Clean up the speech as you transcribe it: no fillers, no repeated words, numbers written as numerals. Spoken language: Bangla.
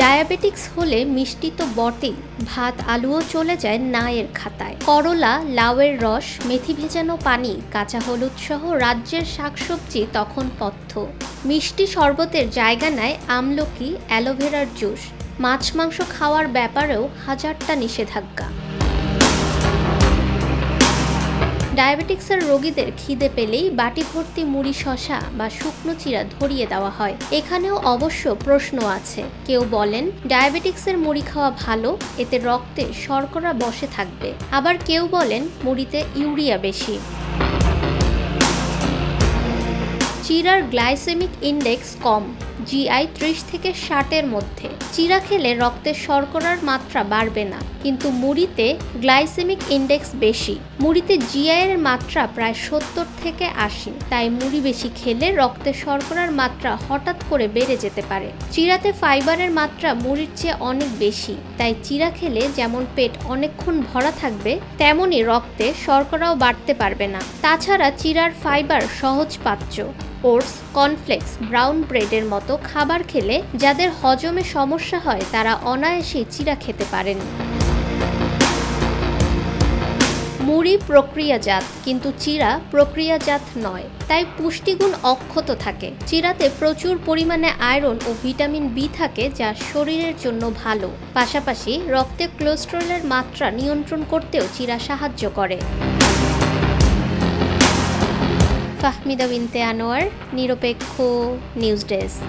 ডায়াবেটিক্স হলে মিষ্টি তো বটেই, ভাত আলুও চলে যায় না এর খাতায়। করলা, লাউয়ের রস, মেথি ভেজানো পানি, কাঁচা হলুদ সহ রাজ্যের শাকসবজি তখন পথ্য। মিষ্টি শরবতের জায়গা নেয় আমলকি, অ্যালোভেরার জুস। মাছ মাংস খাওয়ার ব্যাপারেও হাজারটা নিষেধাজ্ঞা। ডায়াবেটিক্সের রোগীদের খিদে পেলেই বাটি ভর্তি মুড়ি, শসা বা শুকনো চিড়া ধরিয়ে দেওয়া হয়। এখানেও অবশ্য প্রশ্ন আছে। কেউ বলেন ডায়াবেটিক্সের মুড়ি খাওয়া ভালো, এতে রক্তে শর্করা বসে থাকবে। আবার কেউ বলেন মুড়িতে ইউরিয়া বেশি। চিড়ার গ্লাইসেমিক ইন্ডেক্স কম, জিআই 30 থেকে 60-এর মধ্যে। চিড়া খেলে রক্তে শর্করার মাত্রা বাড়বে না, কিন্তু মুড়িতে গ্লাইসেমিক ইন্ডেক্স বেশি। মুড়িতে জিআই এর মাত্রা প্রায় 70 থেকে 80, তাই মুড়ি বেশি খেলে রক্তে শর্করার মাত্রা হঠাৎ করে বেড়ে যেতে পারে। চিড়াতে ফাইবারের মাত্রা মুড়ির চেয়ে অনেক বেশি, তাই চিড়া খেলে যেমন পেট অনেকক্ষণ ভরা থাকবে, তেমনি রক্তে শর্করাও বাড়তে পারবে না। তাছাড়া চিড়ার ফাইবার সহজপাচ্য। ওটস, কর্নফ্লেক্স, ব্রাউন ব্রেডের মতো খাবার খেলে যাদের হজমে সমস্যা হয় তারা অনায়াসেই চিড়া খেতে পারেন। মুড়ি প্রক্রিয়াজাত, কিন্তু চিড়া প্রক্রিয়াজাত নয়, তাই পুষ্টিগুণ অক্ষত থাকে। চিড়াতে প্রচুর পরিমাণে আয়রন ও ভিটামিন বি থাকে, যা শরীরের জন্য ভালো। পাশাপাশি রক্তে কোলেস্টেরলের মাত্রা নিয়ন্ত্রণ করতেও চিড়া সাহায্য করে। ফাহমিদা বিনতে আনোয়ার, নিরপেক্ষ নিউজ ডেস্ক।